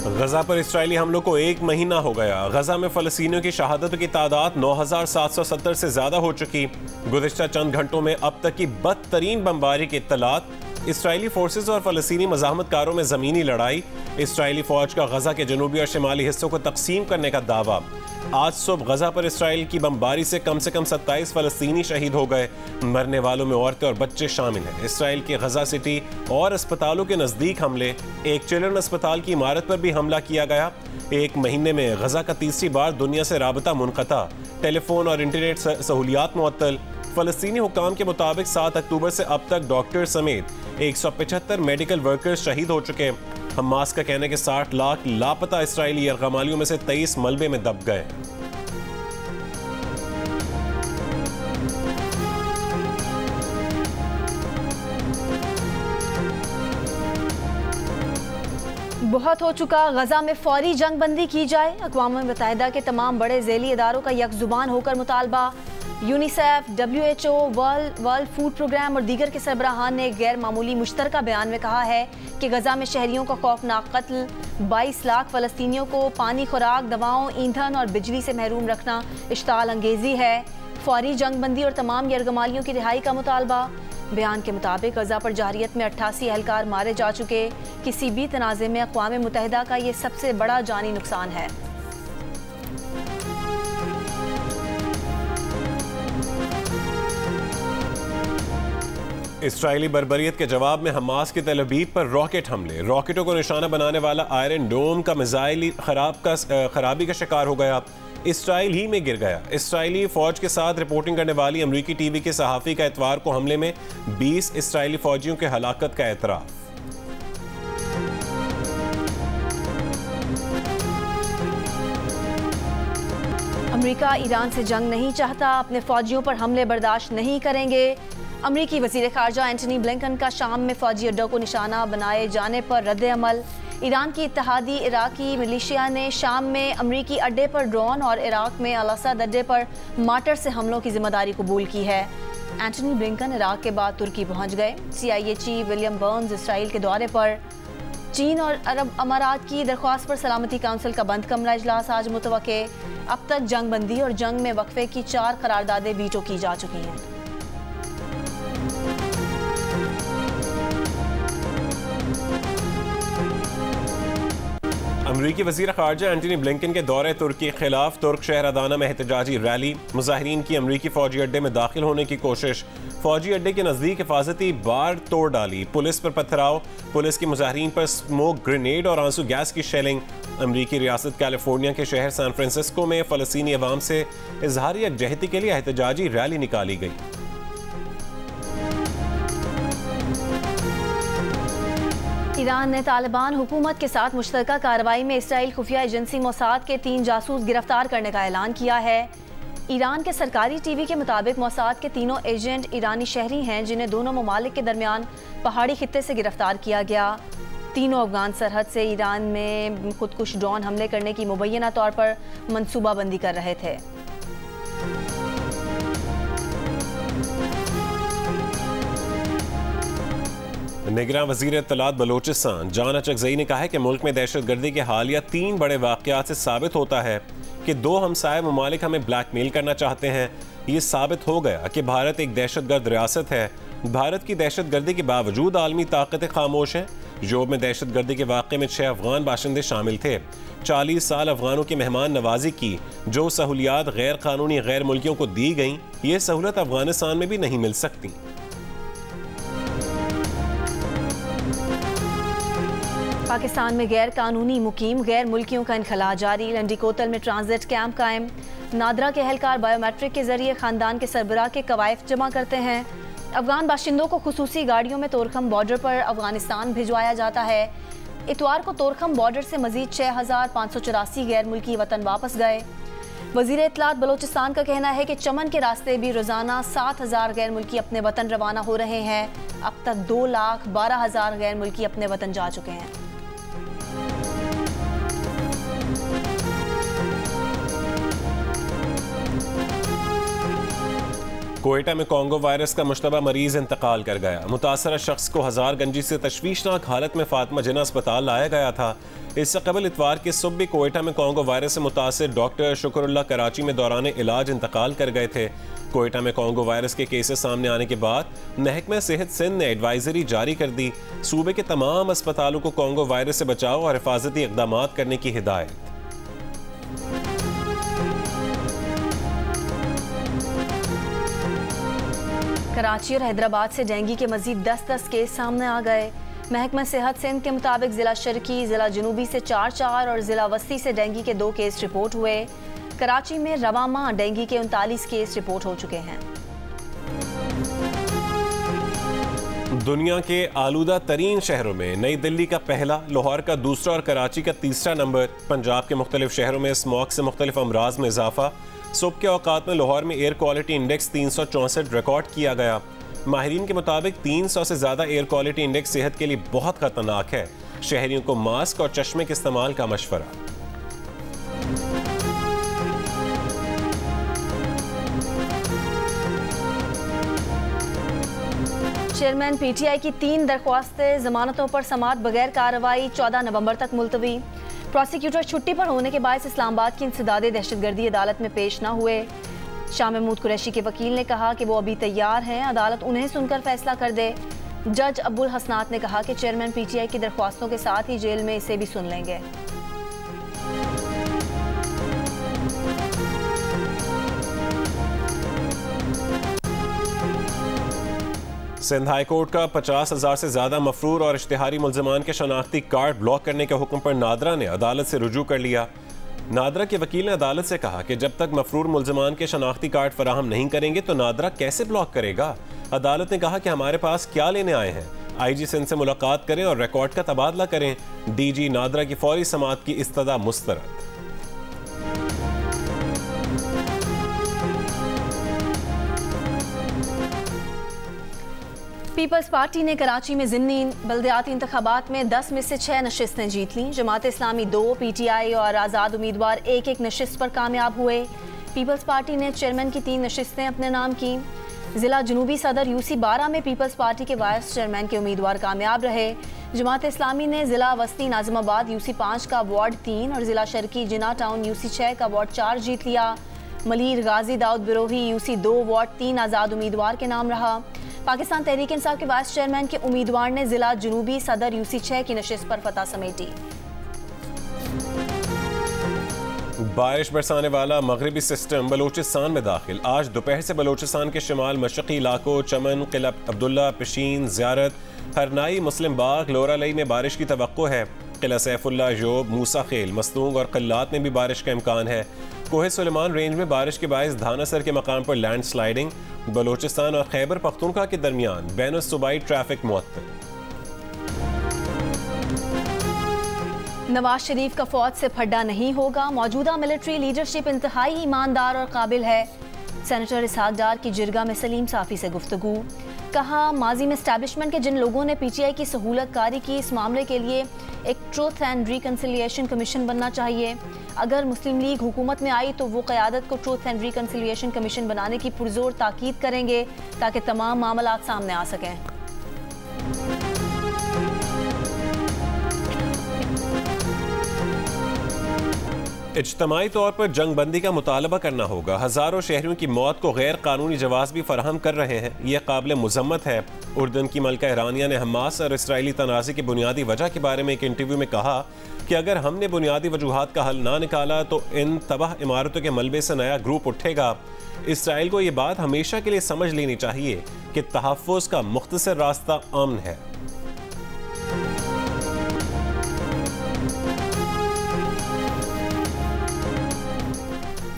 गजा पर इस्राएली हमलों को 1 महीना हो गया। गजा में फलस्तीनियों की शहादतों की तादाद 9,770 से ज्यादा हो चुकी। गुज़िश्ता चंद घंटों में अब तक की बदतरीन बमबारी की इत्तलात। इस्राएली फोर्सेज और फलस्तीनी मज़ाहमतकारों में ज़मीनी लड़ाई। इस्राएली फौज का गजा के जनूबी और शिमाली हिस्सों को तकसीम करने का दावा। आज सुबह गजा पर इस्राएल की बमबारी से कम 27 फलस्तीनी शहीद हो गए। मरने वालों में औरतें और बच्चे शामिल हैं। इस्राएल के गजा सिटी और अस्पतालों के नज़दीक हमले। एक चिल्ड्रन अस्पताल की इमारत पर भी हमला किया गया। 1 महीने में गजा का तीसरी बार दुनिया से राबता मुनक़ता। टेलीफोन और इंटरनेट सहूलियात मुअत्तल। फलस्तीनी हुक्काम के मुताबिक 7 अक्टूबर से अब तक डॉक्टर समेत 175 मेडिकल वर्कर्स शहीद हो चुके। हमास का कहना है कि 60 लाख लापता इस्राएली यरगमालियों में से 23 मलबे में दब गए। बहुत हो चुका, गजा में फौरी जंग बंदी की जाए। अक़वाम मुत्तहिदा के तमाम बड़े ज़ेली इदारों का यकजुबान होकर मुतालबा। UNICEF, WHO, world food programme और दीगर के सरबराहान ने एक गैर मामूली मुश्तरका बयान में कहा है कि गजा में शहरियों का खौफनाक कत्ल, 22 लाख फ़लस्तीनियों को पानी, खुराक, दवाओं, ईंधन और बिजली से महरूम रखना इश्ताल अंगेज़ी है। फौरी जंग बंदी और तमाम यरगमालियों की रिहाई का मुतालबा। बयान के मुताबिक गजा पर जारियत में 88 एहलकार मारे जा चुके। किसी भी तनाज़े में अक़वाम मुत्तहिदा का ये सबसे बड़ा जानी नुकसान है। इस्राएली बर्बरियत के जवाब में हमास की तेल अवीव पर रॉकेट हमले। रॉकेटों को निशाना बनाने वाला आयरन डोम का मिसाइल खराबी का शिकार हो गया। इस्राएल ही में गिर गया। इस्राएली फौज के साथ रिपोर्टिंग करने वाली अमरीकी टीवी के सहाफ़ी का इतवार को हमले में 20 इस्राएली फौजियों के हलाकत का एतराफ़। अमरीका ईरान से जंग नहीं चाहता, अपने फौजियों पर हमले बर्दाश्त नहीं करेंगे। अमरीकी वज़ीर ख़ारजा एंटनी ब्लिंकन का शाम में फौजी अड्डों को निशाना बनाए जाने पर रद्द अमल। ईरान की इत्तेहादी इराकी मिलिशिया ने शाम में अमरीकी अड्डे पर ड्रोन और इराक में अल-असद अड्डे पर मार्टर से हमलों की जिम्मेदारी कबूल की है। एंटनी ब्लिंकन इराक के बाद तुर्की पहुंच गए। CIA chief William Burns Israel के दौरे पर। चीन और अरब अमारात की दरख्वास्त पर सलामती काउंसिल का बंद कमरा इजलास आज मुतवक्के। अब तक जंग बंदी और जंग में वक्फे की 4 करारदादें वीटो की जा चुकी हैं। अमरीकी वज़ीर ख़ारजा एंटनी ब्लिंकन के दौरे तुर्की के खिलाफ तुर्क शहर अदाना में एहतजाजी रैली। मुजाहिरीन की अमरीकी फौजी अड्डे में दाखिल होने की कोशिश। फौजी अड्डे के नज़दीक हिफाजती बार तोड़ डाली। पुलिस पर पथराव। पुलिस की मुजाहिरीन पर स्मोक ग्रेनेड और आंसू गैस की शेलिंग। अमरीकी रियासत कैलिफोर्निया के शहर सैन फ्रांसिस्को में फ़लस्तीनी अवाम से इजहार यकजहती के लिए एहतजाजी रैली निकाली गई। ईरान ने तालिबान हुकूमत के साथ मुश्तरका कार्रवाई में इसराइल खुफिया एजेंसी मोसाद के 3 जासूस गिरफ्तार करने का ऐलान किया है। ईरान के सरकारी टीवी के मुताबिक मोसाद के तीनों एजेंट ईरानी शहरी हैं, जिन्हें दोनों ममालिक के दरमियान पहाड़ी खित्ते से गिरफ्तार किया गया। तीनों अफगान सरहद से ईरान में खुदकुश ड्रोन हमले करने की मुबैना तौर पर मनसूबाबंदी कर रहे थे। निगरान वज़ीर इत्तलात बलोचिस्तान जान अचकज़ई ने कहा है कि मुल्क में दहशतगर्दी के हालिया 3 बड़े वाक़यात से साबित होता है कि 2 हमसाया ममालिक हमें ब्लैकमेल करना चाहते हैं। ये साबित हो गया कि भारत एक दहशतगर्द रियासत है। भारत की दहशतगर्दी के बावजूद आलमी ताकतें खामोश हैं। योब में दहशतगर्दी के वाक़े में 6 अफगान बाशिंदे शामिल थे। 40 साल अफगानों की मेहमान नवाजी की जो सहूलियात गैर कानूनी गैर मुल्कियों को दी गई, ये सहूलत अफगानिस्तान में भी नहीं मिल सकती। पाकिस्तान में गैर कानूनी मुकीम गैर मुल्कियों का इनखला जारी। लंडी कोतल में ट्रांजिट कैंप कायम। नादरा के एहलकार बायोमेट्रिक के जरिए खानदान के सरबराह के कवायफ जमा करते हैं। अफगान बाशिंदों को खुसूसी गाड़ियों में तोरखम बॉर्डर पर अफगानिस्तान भिजवाया जाता है। इतवार को तोरखम बॉर्डर से मजीद 6584 गैर मुल्की वतन वापस गए। वज़ीर इत्तलात बलोचिस्तान का कहना है कि चमन के रास्ते भी रोज़ाना 7000 गैर मुल्की अपने वतन रवाना हो रहे हैं। अब तक 2,12,000 गैर मुल्की अपने वतन जा चुके हैं। कोयटा में कॉन्गो वायरस का मुश्तबा मरीज इंतकाल कर गया। मुतासरा शख्स को हजारगंजी से तशवीशनाक हालत में फातिमा जिन्ना अस्पताल लाया गया था। इससे कबल इतवार की सुबह भी कोयटा में कॉन्गो वायरस से मुतासर डॉक्टर शुक्रउल्लाह कराची में दौरान इलाज इंतकाल कर गए थे। कोयटा में कॉन्गो वायरस के केसेस सामने आने के बाद महकमा सेहत सिंध ने एडवाइजरी जारी कर दी। सूबे के तमाम अस्पतालों को कॉन्गो वायरस से बचाव और हिफाजती इकदाम करने की हिदायत। कराची और हैदराबाद से डेंगू के मजीद 10 केस सामने आ गए। महकमा सेहत सिंध के मुताबिक जिला शर्की, जिला जनूबी से 4 और जिला वस्ती से डेंगू के 2 केस रिपोर्ट हुए। कराची में रवा माह डेंगू के 39 केस रिपोर्ट हो चुके हैं। दुनिया के आलूदा तरीन शहरों में नई दिल्ली का पहला, लाहौर का दूसरा और कराची का तीसरा नंबर। पंजाब के मुख्तलिफ शहरों में स्मॉग से मुख्तलिफ अमराज में इजाफा। सुबह के औकात में लाहौर में एयर क्वालिटी इंडेक्स 364 रिकॉर्ड किया गया। माहिरीन के मुताबिक 300 से ज़्यादा एयर क्वालिटी इंडेक्स सेहत के लिए बहुत खतरनाक है। शहरियों को मास्क और चश्मे के इस्तेमाल का मशवरा। चेयरमैन पीटीआई की 3 दरख्वास्तें जमानतों पर समाअत बगैर कार्रवाई 14 नवंबर तक मुलतवी। प्रोसिक्यूटर छुट्टी पर होने के बायस इस्लामाबाद की इंसदादे दहशतगर्दी अदालत में पेश न हुए। शाह महमूद कुरैशी के वकील ने कहा कि वो अभी तैयार हैं, अदालत उन्हें सुनकर फैसला कर दे। जज अब्बुल हसनात ने कहा कि चेयरमैन पीटीआई की दरख्वास्तों के साथ ही जेल में इसे भी सुन लेंगे। सिंध हाई कोर्ट का 50,000 से ज्यादा मफरूर और इश्तिहारी मुल्ज़िमान के शनाख्ती कार्ड ब्लॉक करने के हुक्म पर नादरा ने अदालत से रुजू कर लिया। नादरा के वकील ने अदालत से कहा कि जब तक मफरूर मुल्ज़िमान के शनाख्ती कार्ड फराहम नहीं करेंगे तो नादरा कैसे ब्लॉक करेगा। अदालत ने कहा कि हमारे पास क्या लेने आए हैं, आईजी सिंध से मुलाकात करें और रिकॉर्ड का तबादला करें। डीजी नादरा की फौरी समाअत की इस्तदा मुस्तरद। पीपल्स पार्टी ने कराची में ज़िमनी बल्दियाती इंतखाबात में 10 में से 6 नशिस्तें जीत लीं। जमात इस्लामी 2, पीटीआई और आज़ाद उम्मीदवार एक नशिस्त पर कामयाब हुए। पीपल्स पार्टी ने चेयरमैन की 3 नशिस्तें अपने नाम की। ज़िला जनूबी सदर यूसी 12 में पीपल्स पार्टी के वाइस चेयरमैन के उम्मीदवार कामयाब रहे। जमात इस्लामी ने ज़िला वस्ती नाज़िमाबाद यूसी 5 का वार्ड 3 और ज़िला शर्की जिना टाउन यूसी 6 का वार्ड 4 जीत लिया। मलीर गाजी दाऊद बिरोही यूसी 2 वार्ड 3 आज़ाद उम्मीदवार के नाम रहा। पाकिस्तान तहरीक इंसाफ के वाइस चेयरमैन के उम्मीदवार ने जिला जनूबी सदर यूसी 6 की नशिस्त पर फतह समेटी। बारिश बरसाने वाला मगरबी सिस्टम बलोचिस्तान में दाखिल। आज दोपहर से बलोचिस्तान के शिमाल मशरकी इलाकों चमन, किला अब्दुल्ला, पिशीन, ज़ियारत, हरनाई, मुस्लिम बाग, लोरालई में बारिश की तवक्को है। किला सैफुल्ला, योब, मूसा खेल, मस्तूंग और कल्लात में भी बारिश का इम्कान है। कोहे सुलेमान रेंज में बारिश के बायस धानासर के मकाम पर लैंड स्लाइडिंग। बलोचिस्तान और खैबर पख्तूनख्वा के दरमियान बैन सूबाई ट्रैफिक मुअत्तल। नवाज शरीफ का फौज से फड्डा नहीं होगा, मौजूदा मिलिट्री लीडरशिप इंतहाई ईमानदार और काबिल है। सेनेटर इसहाक डार की जिरगा में सलीम साफ़ी से गुफ्तगू। कहा, माजी में एस्टैब्लिशमेंट के जिन लोगों ने पीटीआई की सहूलत कारी की, इस मामले के लिए एक ट्रूथ एंड रिकन्सिलिएशन कमीशन बनना चाहिए। अगर मुस्लिम लीग हुकूमत में आई तो वो क़यादत को ट्रूथ एंड रिकन्सिलिएशन कमीशन बनाने की पुरजोर ताकीद करेंगे ताकि तमाम मामलात सामने आ सकें। इज्तमाई तौर पर जंग बंदी का मुतालबा करना होगा। हज़ारों शहरियों की मौत को गैर कानूनी जवाब भी फराहम कर रहे हैं, यह काबिल मुज़म्मत है। उर्दन की मलका इरानिया ने हमास और इसराइली तनाज़े की बुनियादी वजह के बारे में एक इंटरव्यू में कहा कि अगर हमने बुनियादी वजूहात का हल ना निकाला तो इन तबाह इमारतों के मलबे से नया ग्रुप उठेगा। इसराइल को ये बात हमेशा के लिए समझ लेनी चाहिए कि तहफ़्फ़ुज़ का मुख्तसर रास्ता अमन है।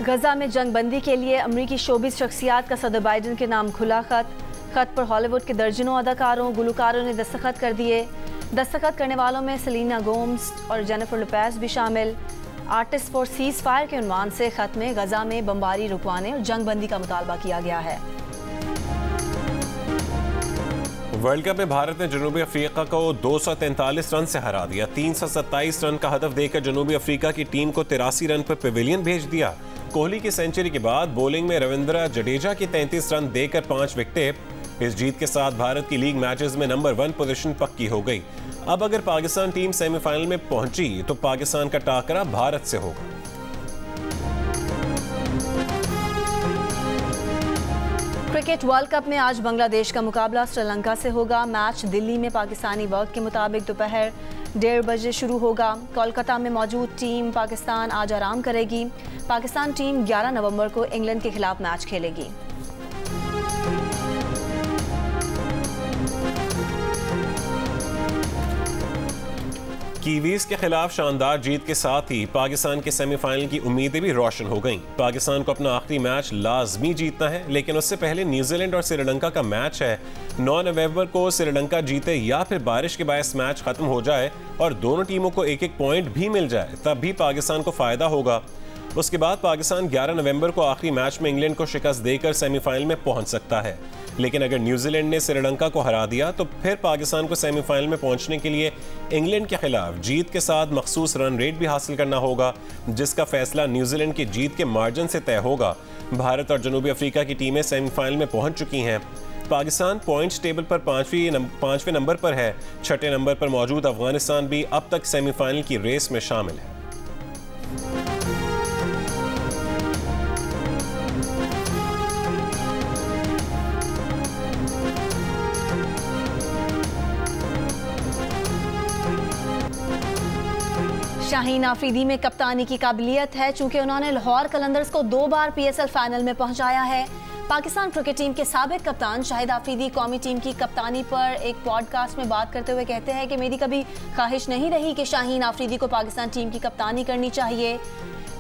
गजा में जंग बंदी के लिए अमरीकी शोबिस शख्सियात का सदर बाइडन के नाम खुला खत पर हॉलीवुड के दर्जनों अदाकारों गुलकारों ने दस्तखत कर दिए। दस्तखत करने वालों में सेलेना गोम्स और जेनिफर लोपेज भी शामिल। आर्टिस्ट फॉर सीज फायर के उन्वान से खत में गजा में बमबारी रुकवाने और जंग बंदी का मुतालबा किया गया है। वर्ल्ड कप में भारत ने जनूबी अफ्रीका को 243 रन से हरा दिया। 327 रन का हदफ देकर जनूबी अफ्रीका की टीम को 83 रन पर पवेलियन भेज दिया। कोहली की सेंचुरी के बाद बॉलिंग में रविंद्र जडेजा की 33 रन देकर 5 विकेटें। इस जीत के साथ भारत की लीग मैचेस में नंबर 1 पोजीशन पक्की हो गई। अब अगर पाकिस्तान टीम सेमीफाइनल में पहुंची तो पाकिस्तान का टाकरा भारत से होगा। क्रिकेट वर्ल्ड कप में आज बांग्लादेश का मुकाबला श्रीलंका से होगा। मैच दिल्ली में पाकिस्तानी वक्त के मुताबिक दोपहर 1:30 बजे शुरू होगा। कोलकाता में मौजूद टीम पाकिस्तान आज आराम करेगी। पाकिस्तान टीम 11 नवंबर को इंग्लैंड के खिलाफ मैच खेलेगी। कीवीज के खिलाफ शानदार जीत के साथ ही पाकिस्तान के सेमीफाइनल की उम्मीदें भी रोशन हो गईं। पाकिस्तान को अपना आखिरी मैच लाजमी जीतना है, लेकिन उससे पहले न्यूजीलैंड और श्रीलंका का मैच है। 9 नवंबर को श्रीलंका जीते या फिर बारिश के बायस मैच खत्म हो जाए और दोनों टीमों को एक पॉइंट भी मिल जाए, तब भी पाकिस्तान को फायदा होगा। उसके बाद पाकिस्तान 11 नवंबर को आखिरी मैच में इंग्लैंड को शिकस्त देकर सेमीफाइनल में पहुंच सकता है। लेकिन अगर न्यूजीलैंड ने श्रीलंका को हरा दिया तो फिर पाकिस्तान को सेमीफाइनल में पहुंचने के लिए इंग्लैंड के खिलाफ जीत के साथ मखसूस रन रेट भी हासिल करना होगा, जिसका फैसला न्यूजीलैंड की जीत के मार्जिन से तय होगा। भारत और जनूबी अफ्रीका की टीमें सेमीफाइनल में पहुंच चुकी हैं। पाकिस्तान पॉइंट्स टेबल पर 5वें नंबर पर है। 6ठे नंबर पर मौजूद अफगानिस्तान भी अब तक सेमीफाइनल की रेस में शामिल है। शाहीन आफरीदी में कप्तानी की काबिलियत है, चूंकि उन्होंने लाहौर कलंदर्स को 2 बार PSL फाइनल में पहुंचाया है। पाकिस्तान क्रिकेट टीम के साबिक कप्तान शाहिद आफरीदी कौमी टीम की कप्तानी पर एक पॉडकास्ट में बात करते हुए कहते हैं कि मेरी कभी ख्वाहिश नहीं रही कि शाहीन आफरीदी को पाकिस्तान टीम की कप्तानी करनी चाहिए।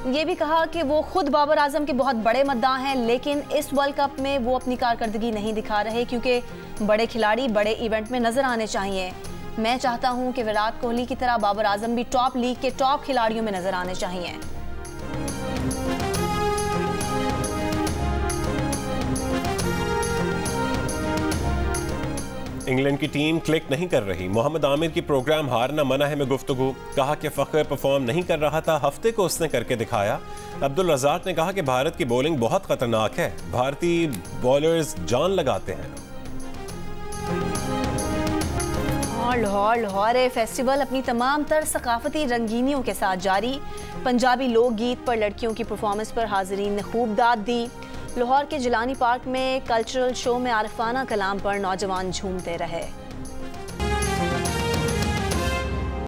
ये भी कहा कि वो खुद बाबर आजम के बहुत बड़े मद्दाह हैं, लेकिन इस वर्ल्ड कप में वो अपनी कारकर्दगी नहीं दिखा रहे, क्योंकि बड़े खिलाड़ी बड़े इवेंट में नजर आने चाहिए। मैं चाहता हूं कि विराट कोहली की तरह बाबर आजम भी टॉप लीग के टॉप खिलाड़ियों में नजर आने चाहिए। इंग्लैंड की टीम क्लिक नहीं कर रही। मोहम्मद आमिर की प्रोग्राम हारना मना है में गुफ्तगू। कहा कि फ़खर परफॉर्म नहीं कर रहा था, हफ्ते को उसने करके दिखाया। अब्दुल रज़ाक ने कहा कि भारत की बॉलिंग बहुत खतरनाक है, भारतीय बॉलर्स जान लगाते हैं। लाहौर फेस्टिवल अपनी तमाम तर सकाफती रंगीनियों के साथ जारी। पंजाबी लोकगीत पर लड़कियों की परफॉर्मेंस पर हाज़रीन ने खूब दाद दी। लाहौर के जिलानी पार्क में कल्चरल शो में आरिफाना कलाम पर नौजवान झूमते रहे।